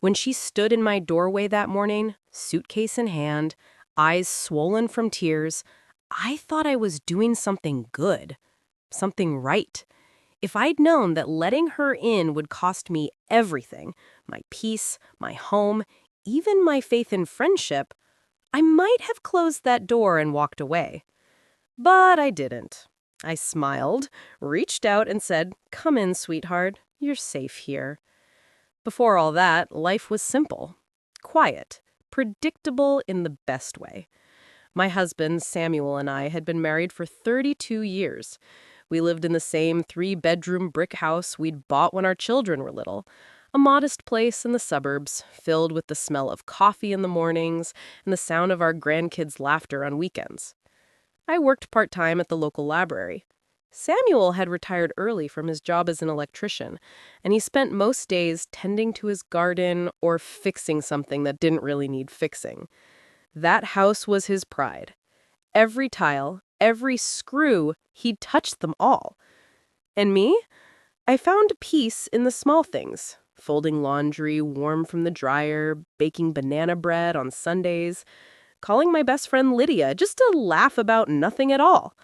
When she stood in my doorway that morning, suitcase in hand, eyes swollen from tears, I thought I was doing something good, something right. If I'd known that letting her in would cost me everything, my peace, my home, even my faith in friendship, I might have closed that door and walked away. But I didn't. I smiled, reached out and said, "Come in, sweetheart. You're safe here." Before all that, life was simple, quiet, predictable in the best way. My husband, Samuel, and I had been married for 32 years. We lived in the same three-bedroom brick house we'd bought when our children were little. A modest place in the suburbs, filled with the smell of coffee in the mornings and the sound of our grandkids' laughter on weekends. I worked part-time at the local library. Samuel had retired early from his job as an electrician, and he spent most days tending to his garden or fixing something that didn't really need fixing. That house was his pride. Every tile, every screw, he'd touched them all. And me? I found peace in the small things. Folding laundry warm from the dryer, baking banana bread on Sundays, calling my best friend Lydia just to laugh about nothing at all.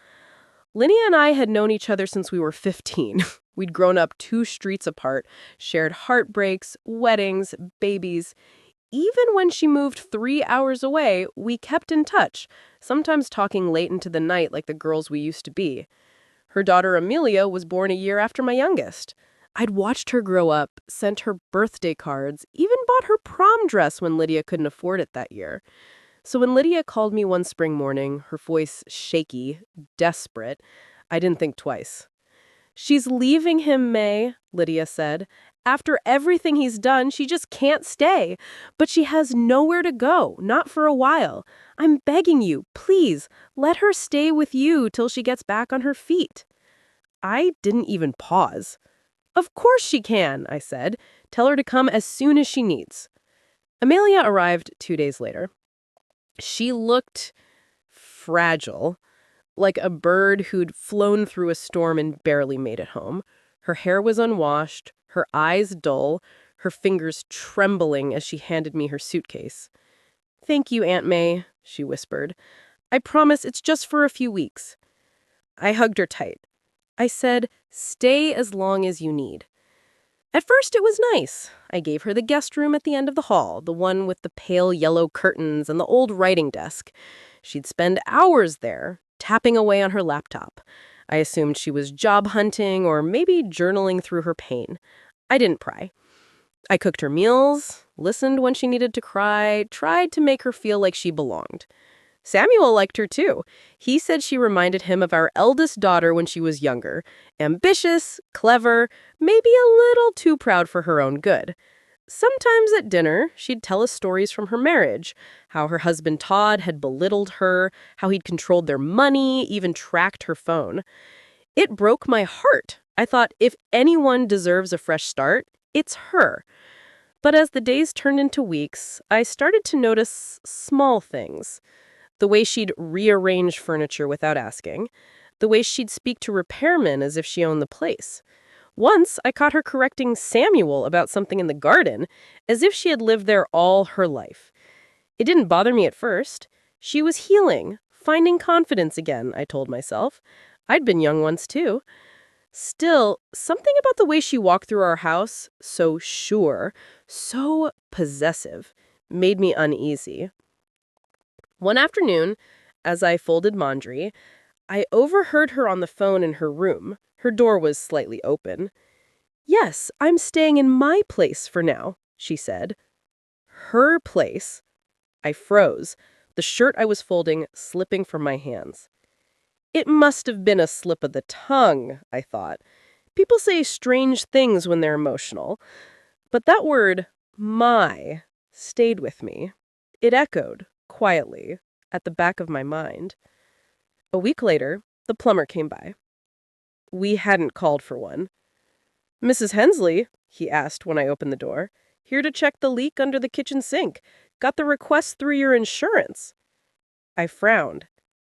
Lydia and I had known each other since we were 15. We'd grown up 2 streets apart, shared heartbreaks, weddings, babies. Even when she moved 3 hours away, we kept in touch, sometimes talking late into the night like the girls we used to be. Her daughter Amelia was born a year after my youngest. I'd watched her grow up, sent her birthday cards, even bought her prom dress when Lydia couldn't afford it that year. So when Lydia called me one spring morning, her voice shaky, desperate, I didn't think twice. "She's leaving him, May," Lydia said. "After everything he's done, she just can't stay. But she has nowhere to go, not for a while. I'm begging you, please, let her stay with you till she gets back on her feet." I didn't even pause. "Of course she can," I said. "Tell her to come as soon as she needs." Amelia arrived 2 days later. She looked fragile, like a bird who'd flown through a storm and barely made it home. Her hair was unwashed, her eyes dull, her fingers trembling as she handed me her suitcase. "Thank you, Aunt May," she whispered. "I promise it's just for a few weeks." I hugged her tight. I said, "Stay as long as you need." At first it was nice. I gave her the guest room at the end of the hall, the one with the pale yellow curtains and the old writing desk. She'd spend hours there, tapping away on her laptop. I assumed she was job hunting or maybe journaling through her pain. I didn't pry. I cooked her meals, listened when she needed to cry, tried to make her feel like she belonged. Samuel liked her too. He said she reminded him of our eldest daughter when she was younger. Ambitious, clever, maybe a little too proud for her own good. Sometimes at dinner, she'd tell us stories from her marriage, how her husband Todd had belittled her, how he'd controlled their money, even tracked her phone. It broke my heart. I thought, if anyone deserves a fresh start, it's her. But as the days turned into weeks, I started to notice small things. The way she'd rearrange furniture without asking. The way she'd speak to repairmen as if she owned the place. Once, I caught her correcting Samuel about something in the garden, as if she had lived there all her life. It didn't bother me at first. She was healing, finding confidence again, I told myself. I'd been young once, too. Still, something about the way she walked through our house, so sure, so possessive, made me uneasy. One afternoon, as I folded laundry, I overheard her on the phone in her room. Her door was slightly open. "Yes, I'm staying in my place for now," she said. Her place. I froze, the shirt I was folding slipping from my hands. It must have been a slip of the tongue, I thought. People say strange things when they're emotional. But that word, my, stayed with me. It echoed, quietly, at the back of my mind. A week later, the plumber came by. We hadn't called for one. "Mrs. Hensley," he asked when I opened the door. "Here to check the leak under the kitchen sink. Got the request through your insurance." I frowned.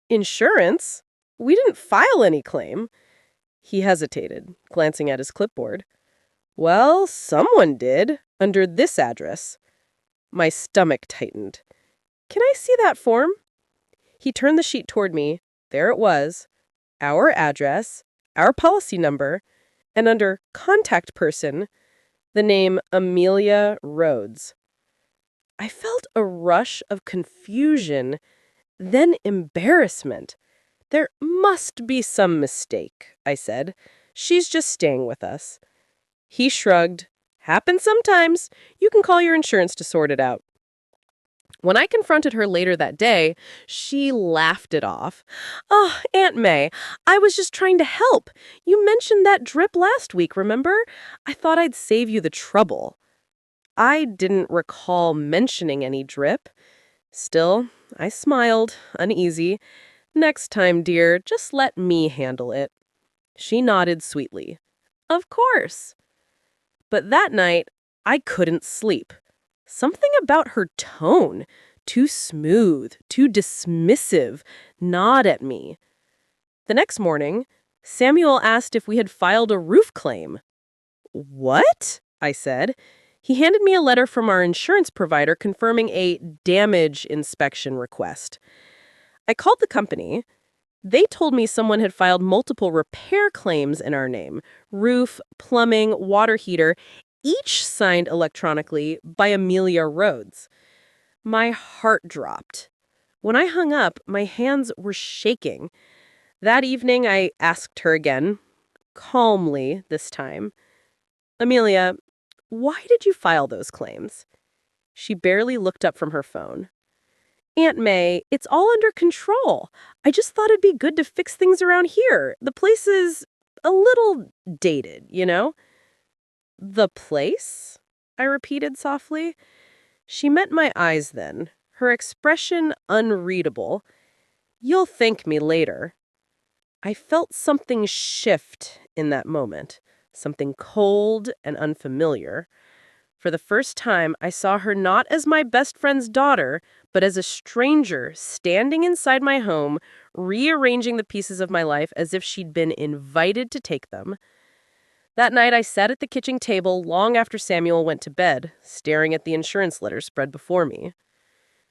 "Insurance? We didn't file any claim." He hesitated, glancing at his clipboard. "Well, someone did," under this address. My stomach tightened. Can I see that form? He turned the sheet toward me. There it was. Our address, our policy number, and under contact person, the name Amelia Rhodes. I felt a rush of confusion, then embarrassment. There must be some mistake, I said. She's just staying with us. He shrugged. Happens sometimes. You can call your insurance to sort it out. When I confronted her later that day, she laughed it off. Oh, Aunt May, I was just trying to help. You mentioned that drip last week, remember? I thought I'd save you the trouble. I didn't recall mentioning any drip. Still, I smiled, uneasy. Next time, dear, just let me handle it. She nodded sweetly. Of course. But that night, I couldn't sleep. Something about her tone, too smooth, too dismissive, gnawed at me. The next morning, Samuel asked if we had filed a roof claim. What? I said. He handed me a letter from our insurance provider confirming a damage inspection request. I called the company. They told me someone had filed multiple repair claims in our name: roof, plumbing, water heater, each signed electronically by Amelia Rhodes. My heart dropped. When I hung up, my hands were shaking. That evening, I asked her again, calmly this time, Amelia, why did you file those claims? She barely looked up from her phone. Aunt May, it's all under control. I just thought it'd be good to fix things around here. The place is a little dated, you know? The place? I repeated softly. She met my eyes then, her expression unreadable. You'll thank me later. I felt something shift in that moment, something cold and unfamiliar. For the first time, I saw her not as my best friend's daughter, but as a stranger standing inside my home, rearranging the pieces of my life as if she'd been invited to take them. That night, I sat at the kitchen table long after Samuel went to bed, staring at the insurance letter spread before me.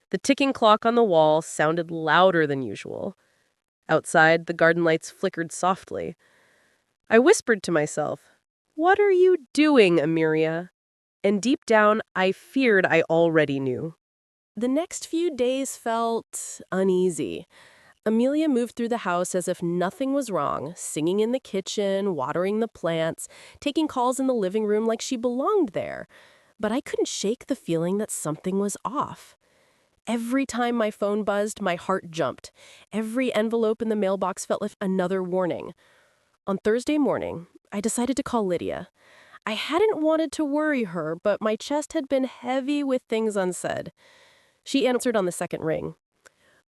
The ticking clock on the wall sounded louder than usual. Outside, the garden lights flickered softly. I whispered to myself, "What are you doing, Amiria?" And deep down, I feared I already knew. The next few days felt uneasy. Amelia moved through the house as if nothing was wrong, singing in the kitchen, watering the plants, taking calls in the living room like she belonged there. But I couldn't shake the feeling that something was off. Every time my phone buzzed, my heart jumped. Every envelope in the mailbox felt like another warning. On Thursday morning, I decided to call Lydia. I hadn't wanted to worry her, but my chest had been heavy with things unsaid. She answered on the second ring.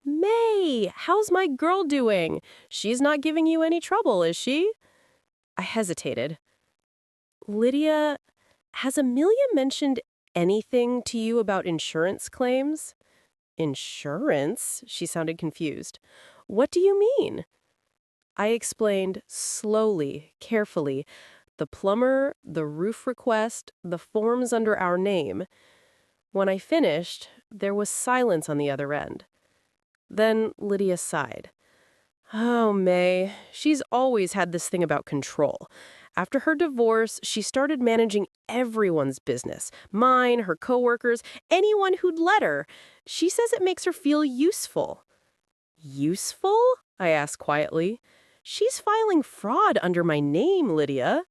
May, how's my girl doing? She's not giving you any trouble, is she? I hesitated. Lydia, has Amelia mentioned anything to you about insurance claims? Insurance? She sounded confused. What do you mean? I explained slowly, carefully, the plumber, the roof request, the forms under our name. When I finished, there was silence on the other end. Then Lydia sighed. Oh, May, she's always had this thing about control. After her divorce, she started managing everyone's business, mine, her coworkers, anyone who'd let her. She says it makes her feel useful. Useful? I asked quietly. She's filing fraud under my name, Lydia.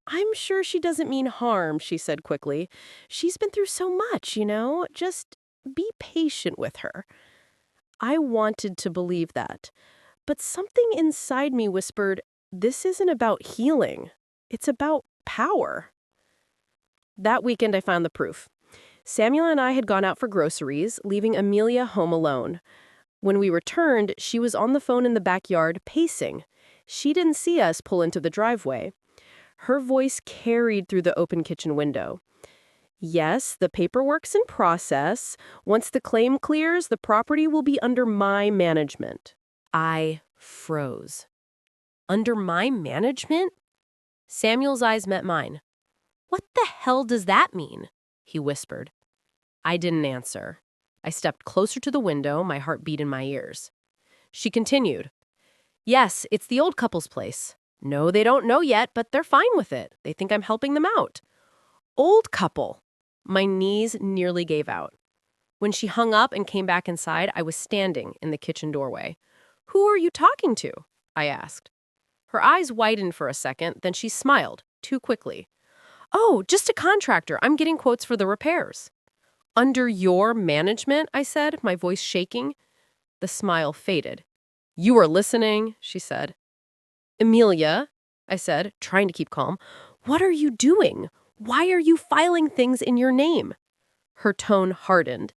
I'm sure she doesn't mean harm, she said quickly. She's been through so much, you know. Just be patient with her. I wanted to believe that. But something inside me whispered, this isn't about healing. It's about power. That weekend, I found the proof. Samuel and I had gone out for groceries, leaving Amelia home alone. When we returned, she was on the phone in the backyard, pacing. She didn't see us pull into the driveway. Her voice carried through the open kitchen window. Yes, the paperwork's in process. Once the claim clears, the property will be under my management. I froze. Under my management? Samuel's eyes met mine. What the hell does that mean? he whispered. I didn't answer. I stepped closer to the window, my heart beat in my ears. She continued, Yes, it's the old couple's place. No, they don't know yet, but they're fine with it. They think I'm helping them out. Old couple. My knees nearly gave out. When she hung up and came back inside, I was standing in the kitchen doorway. Who are you talking to? I asked. Her eyes widened for a second, then she smiled, too quickly. Oh, just a contractor. I'm getting quotes for the repairs. Under your management, I said, my voice shaking. The smile faded. You are listening, she said. Amelia, I said, trying to keep calm, what are you doing? Why are you filing things in your name? Her tone hardened.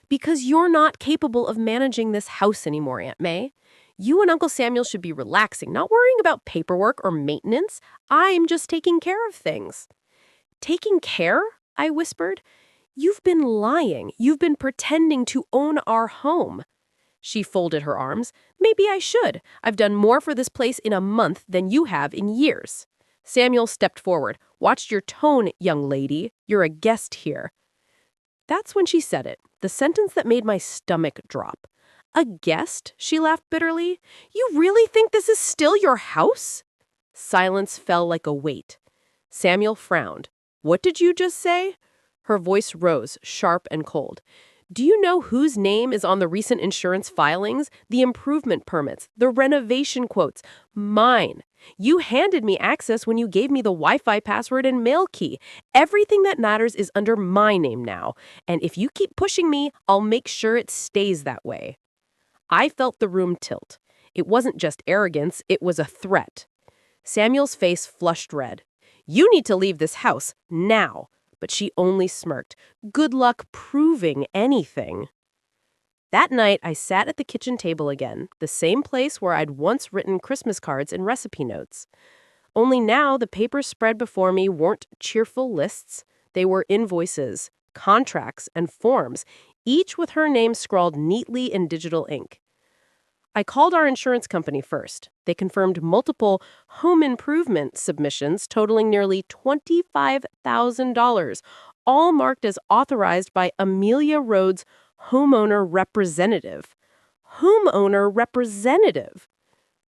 Because you're not capable of managing this house anymore, Aunt May. You and Uncle Samuel should be relaxing, not worrying about paperwork or maintenance. I'm just taking care of things. Taking care? I whispered. You've been lying. You've been pretending to own our home. She folded her arms. Maybe I should. I've done more for this place in a month than you have in years. Samuel stepped forward. Watch your tone, young lady. You're a guest here. That's when she said it, the sentence that made my stomach drop. A guest? She laughed bitterly. You really think this is still your house? Silence fell like a weight. Samuel frowned. What did you just say? Her voice rose, sharp and cold. Do you know whose name is on the recent insurance filings? The improvement permits, the renovation quotes. Mine. You handed me access when you gave me the Wi-Fi password and mail key. Everything that matters is under my name now. And if you keep pushing me, I'll make sure it stays that way. I felt the room tilt. It wasn't just arrogance, it was a threat. Samuel's face flushed red. You need to leave this house, now. But she only smirked. Good luck proving anything. That night, I sat at the kitchen table again, the same place where I'd once written Christmas cards and recipe notes. Only now, the papers spread before me weren't cheerful lists. They were invoices, contracts, and forms, each with her name scrawled neatly in digital ink. I called our insurance company first. They confirmed multiple home improvement submissions totaling nearly $25,000, all marked as authorized by Amelia Rhodes' homeowner representative. Homeowner representative.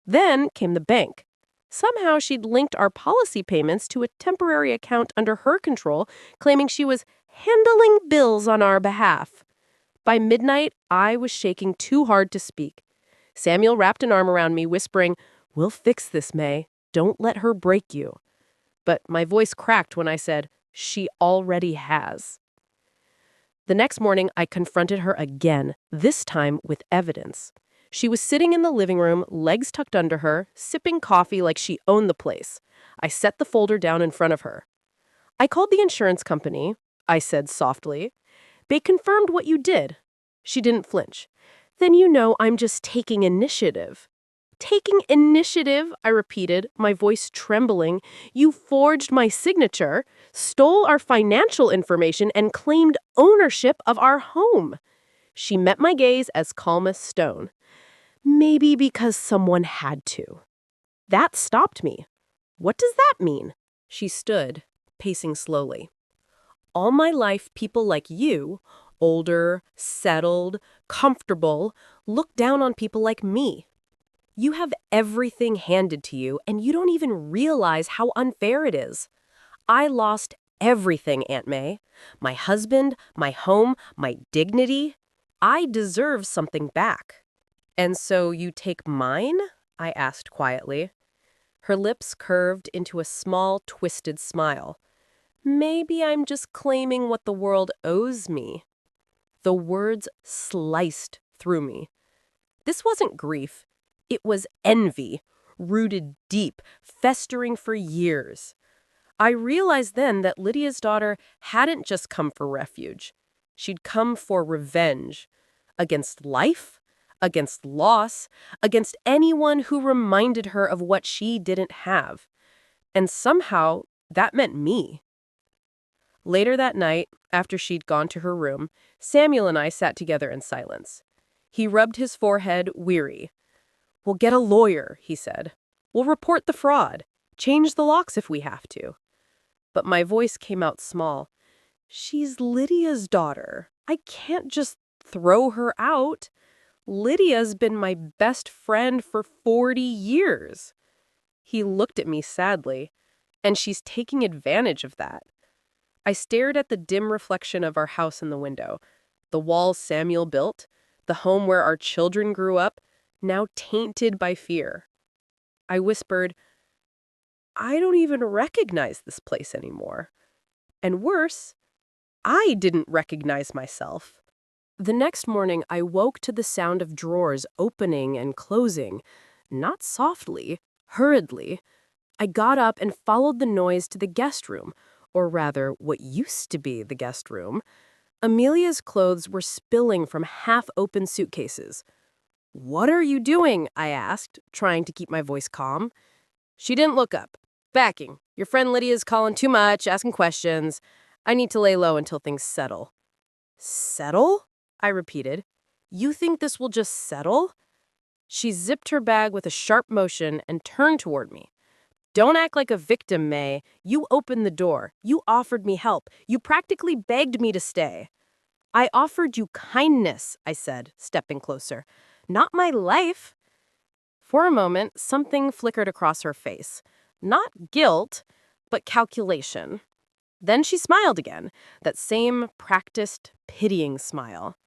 Then came the bank. Somehow she'd linked our policy payments to a temporary account under her control, claiming she was handling bills on our behalf. By midnight, I was shaking too hard to speak. Samuel wrapped an arm around me, whispering, We'll fix this, May. Don't let her break you. But my voice cracked when I said, She already has. The next morning, I confronted her again, this time with evidence. She was sitting in the living room, legs tucked under her, sipping coffee like she owned the place. I set the folder down in front of her. I called the insurance company, I said softly. They confirmed what you did. She didn't flinch. Then you know I'm just taking initiative. Taking initiative, I repeated, my voice trembling. You forged my signature, stole our financial information, and claimed ownership of our home. She met my gaze as calm as stone. Maybe because someone had to. That stopped me. What does that mean? She stood, pacing slowly. All my life, people like you, older, settled, comfortable, look down on people like me. You have everything handed to you, and you don't even realize how unfair it is. I lost everything, Aunt May. My husband, my home, my dignity. I deserve something back. And so you take mine? I asked quietly. Her lips curved into a small, twisted smile. Maybe I'm just claiming what the world owes me. The words sliced through me. This wasn't grief. It was envy, rooted deep, festering for years. I realized then that Lydia's daughter hadn't just come for refuge. She'd come for revenge. Against life, against loss, against anyone who reminded her of what she didn't have. And somehow, that meant me. Later that night, after she'd gone to her room, Samuel and I sat together in silence. He rubbed his forehead, weary. We'll get a lawyer, he said. We'll report the fraud. Change the locks if we have to. But my voice came out small. She's Lydia's daughter. I can't just throw her out. Lydia's been my best friend for 40 years. He looked at me sadly, and she's taking advantage of that. I stared at the dim reflection of our house in the window, the walls Samuel built, the home where our children grew up, now tainted by fear. I whispered, I don't even recognize this place anymore. And worse, I didn't recognize myself. The next morning, I woke to the sound of drawers opening and closing, not softly, hurriedly. I got up and followed the noise to the guest room, or rather, what used to be the guest room. Amelia's clothes were spilling from half-open suitcases. "What are you doing?" I asked, trying to keep my voice calm. She didn't look up. "Backing. Your friend Lydia's calling too much, asking questions. I need to lay low until things settle." "Settle?" I repeated. "You think this will just settle?" She zipped her bag with a sharp motion and turned toward me. "Don't act like a victim, May. You opened the door. You offered me help. You practically begged me to stay." "I offered you kindness," I said, stepping closer. "Not my life." For a moment, something flickered across her face. Not guilt, but calculation. Then she smiled again, that same practiced, pitying smile.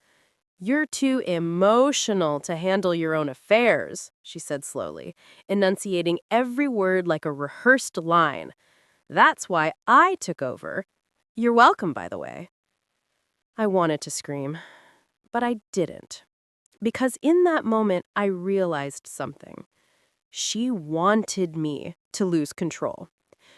"You're too emotional to handle your own affairs," she said slowly, enunciating every word like a rehearsed line. "That's why I took over. You're welcome, by the way." I wanted to scream, but I didn't. Because in that moment, I realized something. She wanted me to lose control.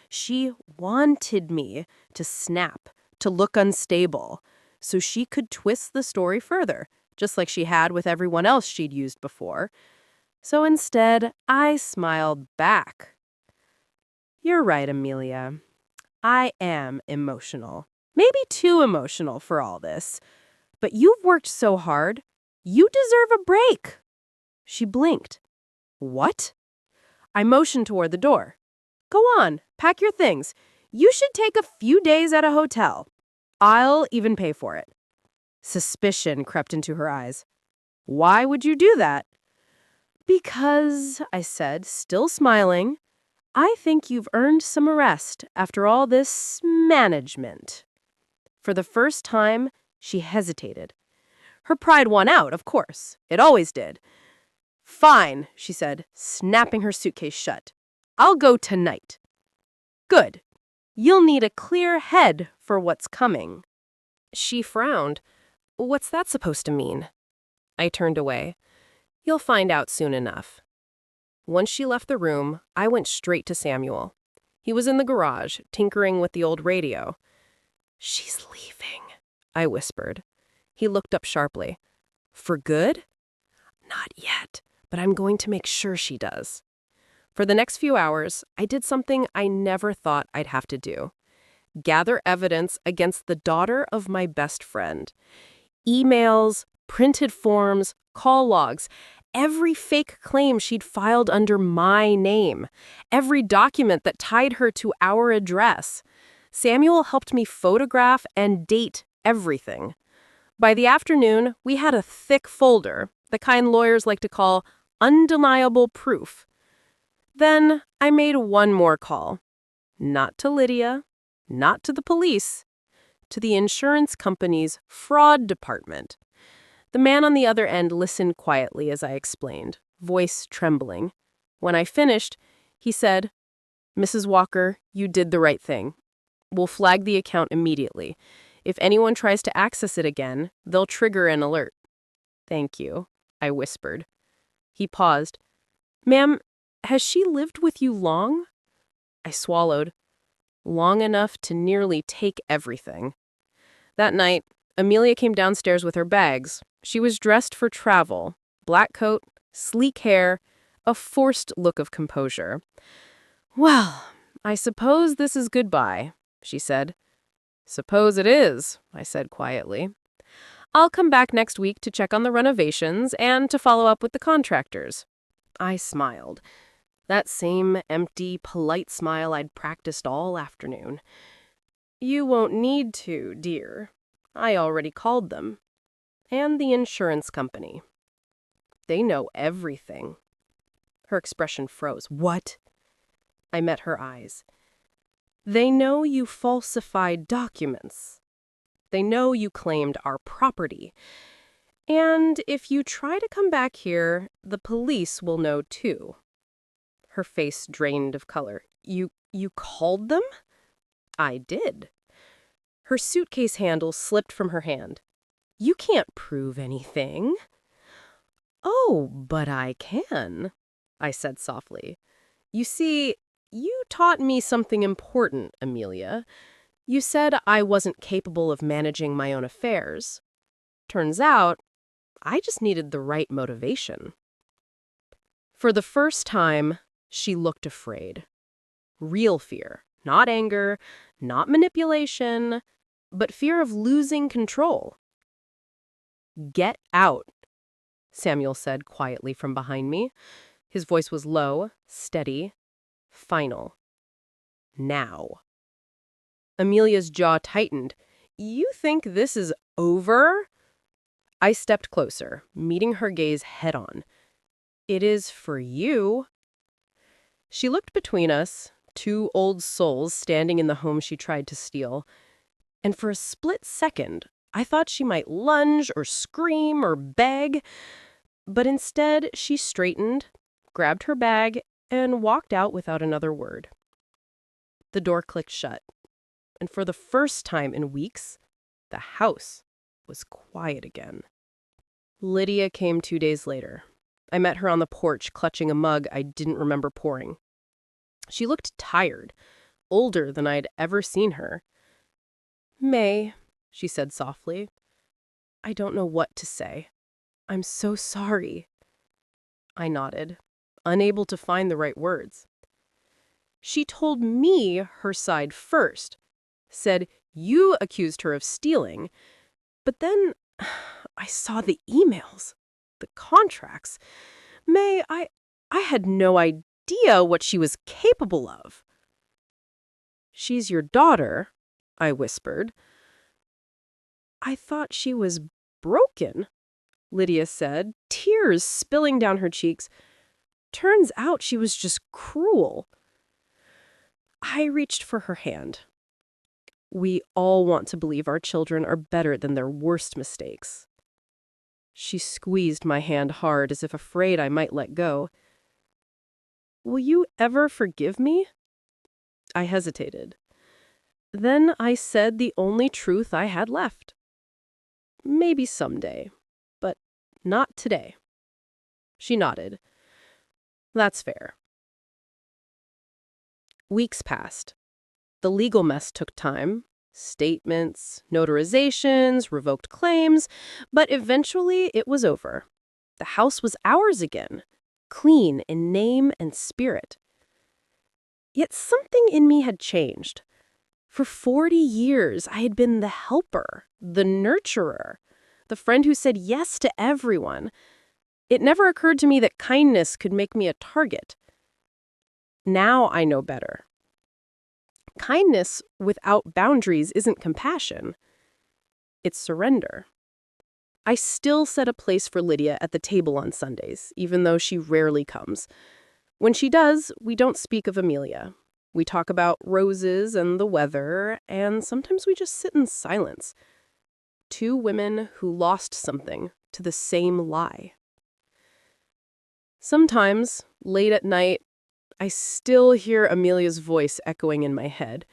She wanted me to snap, to look unstable, so she could twist the story further, just like she had with everyone else she'd used before. So instead, I smiled back. "You're right, Amelia. I am emotional. Maybe too emotional for all this. But you've worked so hard. You deserve a break." She blinked. "What?" I motioned toward the door. "Go on, pack your things. You should take a few days at a hotel. I'll even pay for it." Suspicion crept into her eyes. "Why would you do that?" "Because," I said, still smiling, "I think you've earned some rest after all this management." For the first time, she hesitated. Her pride won out, of course. It always did. "Fine," she said, snapping her suitcase shut. "I'll go tonight." "Good. You'll need a clear head for what's coming." She frowned. "What's that supposed to mean?" I turned away. "You'll find out soon enough." Once she left the room, I went straight to Samuel. He was in the garage, tinkering with the old radio. "She's leaving," I whispered. He looked up sharply. "For good?" "Not yet, but I'm going to make sure she does." For the next few hours, I did something I never thought I'd have to do. Gather evidence against the daughter of my best friend. Emails, printed forms, call logs, every fake claim she'd filed under my name, every document that tied her to our address. Samuel helped me photograph and date everything. By the afternoon, we had a thick folder, the kind lawyers like to call undeniable proof. Then I made one more call. Not to Lydia, not to the police, to the insurance company's fraud department. The man on the other end listened quietly as I explained, voice trembling. When I finished, he said, "Mrs. Walker, you did the right thing. We'll flag the account immediately. If anyone tries to access it again, they'll trigger an alert." "Thank you," I whispered. He paused. "Ma'am, has she lived with you long?" I swallowed. Long enough to nearly take everything. That night, Amelia came downstairs with her bags. She was dressed for travel. Black coat, sleek hair, a forced look of composure. "Well, I suppose this is goodbye," she said. "Suppose it is," I said quietly. "I'll come back next week to check on the renovations and to follow up with the contractors." I smiled. That same empty, polite smile I'd practiced all afternoon. You won't need to, dear. I already called them. And the insurance company. They know everything. Her expression froze. What? I met her eyes. They know you falsified documents. They know you claimed our property. And if you try to come back here, the police will know too. Her face drained of color. You called them? I did. Her suitcase handle slipped from her hand. You can't prove anything. Oh, but I can, I said softly. You see, you taught me something important, Amelia. You said I wasn't capable of managing my own affairs. Turns out, I just needed the right motivation. For the first time, she looked afraid. Real fear, not anger, not manipulation, but fear of losing control. Get out, Samuel said quietly from behind me. His voice was low, steady, final. Now. Amelia's jaw tightened. You think this is over? I stepped closer, meeting her gaze head-on. It is for you. She looked between us, two old souls standing in the home she tried to steal, and for a split second, I thought she might lunge or scream or beg, but instead she straightened, grabbed her bag, and walked out without another word. The door clicked shut, and for the first time in weeks, the house was quiet again. Lydia came 2 days later. I met her on the porch, clutching a mug I didn't remember pouring. She looked tired, older than I'd ever seen her. May, she said softly, I don't know what to say. I'm so sorry. I nodded, unable to find the right words. She told me her side first, said you accused her of stealing, but then I saw the emails, the contracts. May, I had no idea what she was capable of. She's your daughter, I whispered. I thought she was broken, Lydia said, tears spilling down her cheeks. Turns out she was just cruel. I reached for her hand. We all want to believe our children are better than their worst mistakes. She squeezed my hand hard as if afraid I might let go. Will you ever forgive me? I hesitated. Then I said the only truth I had left. Maybe someday, but not today. She nodded. That's fair. Weeks passed. The legal mess took time. Statements, notarizations, revoked claims, but eventually it was over. The house was ours again, clean in name and spirit. Yet something in me had changed. For 40 years, I had been the helper, the nurturer, the friend who said yes to everyone. It never occurred to me that kindness could make me a target. Now I know better. Kindness without boundaries isn't compassion. It's surrender. I still set a place for Lydia at the table on Sundays, even though she rarely comes. When she does, we don't speak of Amelia. We talk about roses and the weather, and sometimes we just sit in silence. Two women who lost something to the same lie. Sometimes, late at night, I still hear Amelia's voice echoing in my head.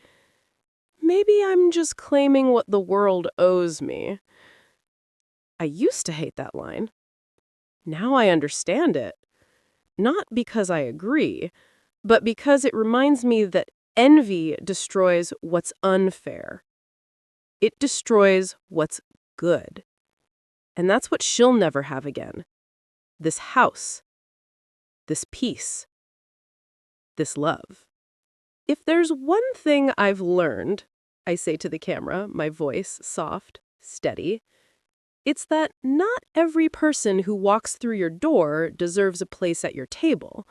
Maybe I'm just claiming what the world owes me. I used to hate that line. Now I understand it. Not because I agree, but because it reminds me that envy destroys what's unfair. It destroys what's good. And that's what she'll never have again. This house. This peace. This love. If there's one thing I've learned, I say to the camera, my voice soft, steady, it's that not every person who walks through your door deserves a place at your table.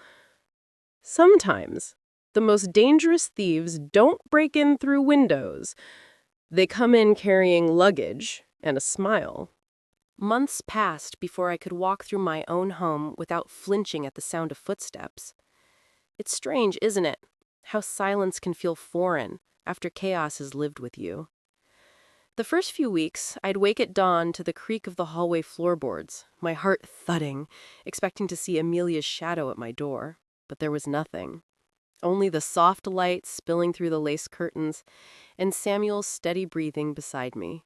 Sometimes, the most dangerous thieves don't break in through windows. They come in carrying luggage and a smile. Months passed before I could walk through my own home without flinching at the sound of footsteps. It's strange, isn't it? How silence can feel foreign after chaos has lived with you. The first few weeks, I'd wake at dawn to the creak of the hallway floorboards, my heart thudding, expecting to see Amelia's shadow at my door. But there was nothing. Only the soft light spilling through the lace curtains and Samuel's steady breathing beside me.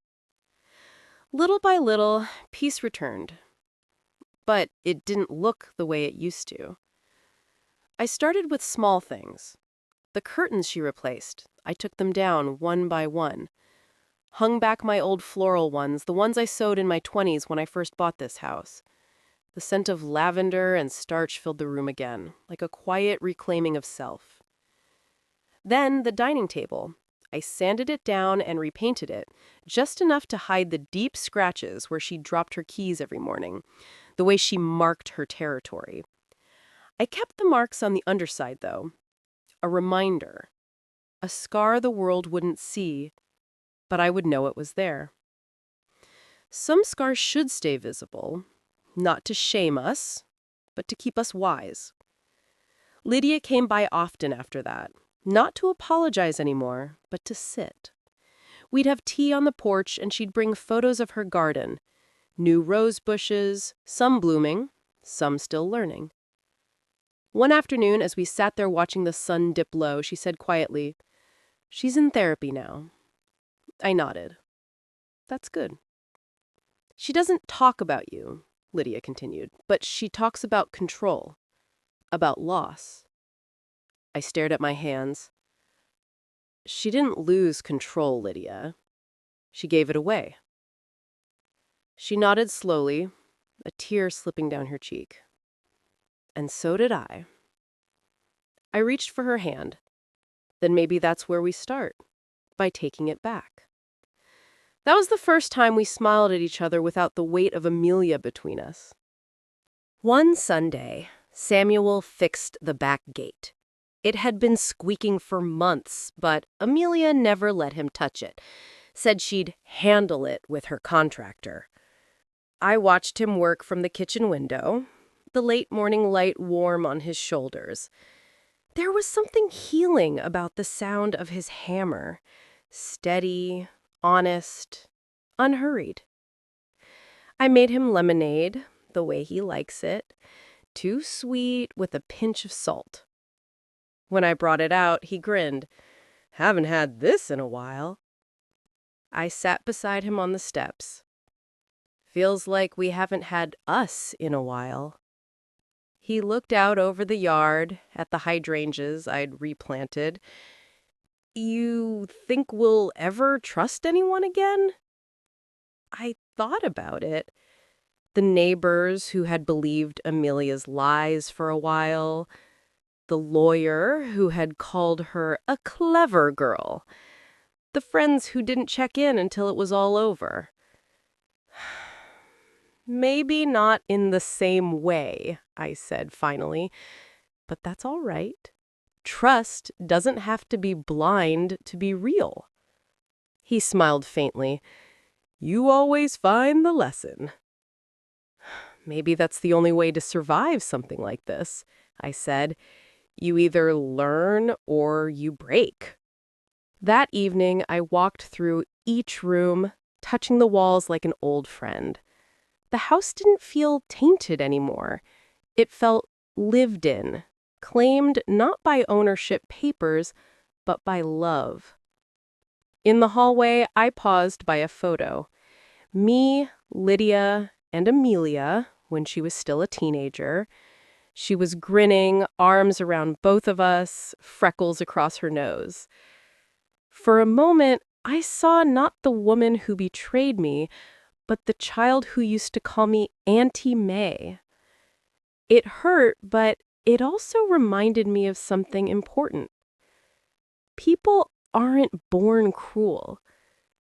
Little by little, peace returned. But it didn't look the way it used to. I started with small things. The curtains she replaced, I took them down one by one. Hung back my old floral ones, the ones I sewed in my 20s when I first bought this house. The scent of lavender and starch filled the room again, like a quiet reclaiming of self. Then the dining table. I sanded it down and repainted it, just enough to hide the deep scratches where she dropped her keys every morning, the way she marked her territory. I kept the marks on the underside, though. A reminder. A scar the world wouldn't see, but I would know it was there. Some scars should stay visible, not to shame us, but to keep us wise. Lydia came by often after that, not to apologize anymore, but to sit. We'd have tea on the porch and she'd bring photos of her garden. New rose bushes, some blooming, some still learning. One afternoon, as we sat there watching the sun dip low, she said quietly, "She's in therapy now." I nodded. "That's good." "She doesn't talk about you," Lydia continued, "but she talks about control, about loss." I stared at my hands. "She didn't lose control, Lydia. She gave it away." She nodded slowly, a tear slipping down her cheek. And so did I. I reached for her hand. Then maybe that's where we start, by taking it back. That was the first time we smiled at each other without the weight of Amelia between us. One Sunday, Samuel fixed the back gate. It had been squeaking for months, but Amelia never let him touch it. Said she'd handle it with her contractor. I watched him work from the kitchen window, the late morning light warm on his shoulders. There was something healing about the sound of his hammer. Steady, honest, unhurried. I made him lemonade, the way he likes it, too sweet with a pinch of salt. When I brought it out, he grinned. "Haven't had this in a while." I sat beside him on the steps. "Feels like we haven't had us in a while." He looked out over the yard at the hydrangeas I'd replanted. "You think we'll ever trust anyone again?" I thought about it. The neighbors who had believed Amelia's lies for a while. The lawyer who had called her a clever girl. The friends who didn't check in until it was all over. "Maybe not in the same way," I said finally, "but that's all right. Trust doesn't have to be blind to be real." He smiled faintly. "You always find the lesson." "Maybe that's the only way to survive something like this," I said. "You either learn or you break." That evening, I walked through each room, touching the walls like an old friend. The house didn't feel tainted anymore. It felt lived in, claimed not by ownership papers, but by love. In the hallway, I paused by a photo. Me, Lydia, and Amelia, when she was still a teenager. She was grinning, arms around both of us, freckles across her nose. For a moment, I saw not the woman who betrayed me, but the child who used to call me Auntie May. It hurt, but it also reminded me of something important. People aren't born cruel.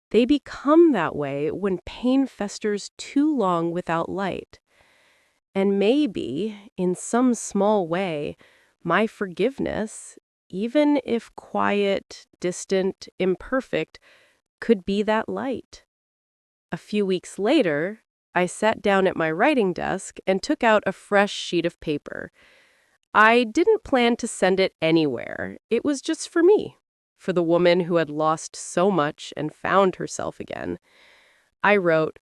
They become that way when pain festers too long without light. And maybe, in some small way, my forgiveness, even if quiet, distant, imperfect, could be that light. A few weeks later, I sat down at my writing desk and took out a fresh sheet of paper. I didn't plan to send it anywhere. It was just for me, for the woman who had lost so much and found herself again. I wrote,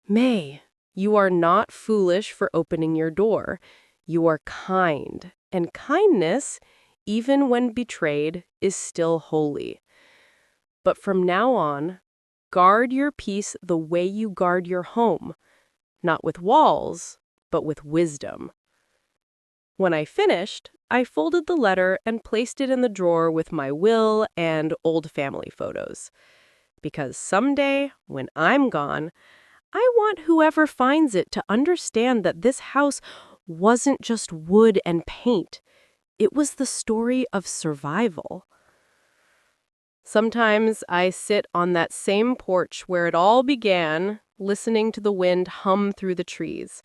May, you are not foolish for opening your door. You are kind, and kindness, even when betrayed, is still holy. But from now on, guard your peace the way you guard your home, not with walls, but with wisdom. When I finished, I folded the letter and placed it in the drawer with my will and old family photos. Because someday, when I'm gone, I want whoever finds it to understand that this house wasn't just wood and paint. It was the story of survival. Sometimes I sit on that same porch where it all began, listening to the wind hum through the trees.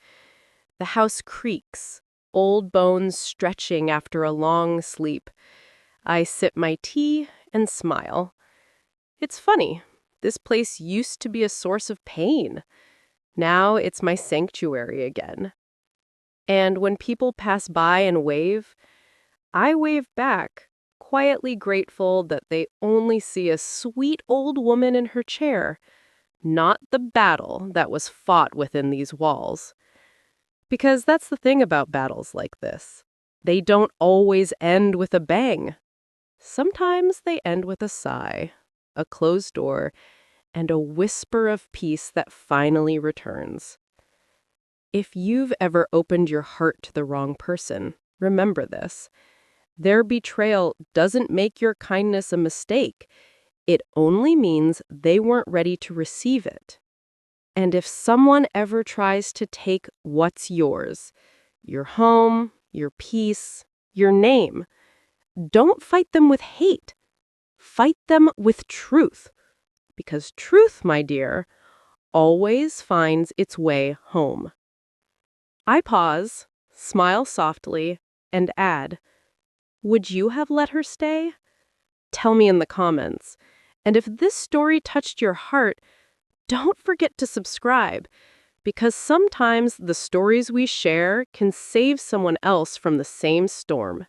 The house creaks, old bones stretching after a long sleep. I sip my tea and smile. It's funny. This place used to be a source of pain. Now it's my sanctuary again. And when people pass by and wave, I wave back, quietly grateful that they only see a sweet old woman in her chair, not the battle that was fought within these walls. Because that's the thing about battles like this. They don't always end with a bang. Sometimes they end with a sigh, a closed door, and a whisper of peace that finally returns. If you've ever opened your heart to the wrong person, remember this. Their betrayal doesn't make your kindness a mistake. It only means they weren't ready to receive it. And if someone ever tries to take what's yours, your home, your peace, your name, don't fight them with hate. Fight them with truth. Because truth, my dear, always finds its way home. I pause, smile softly, and add, would you have let her stay? Tell me in the comments. And if this story touched your heart, don't forget to subscribe, because sometimes the stories we share can save someone else from the same storm.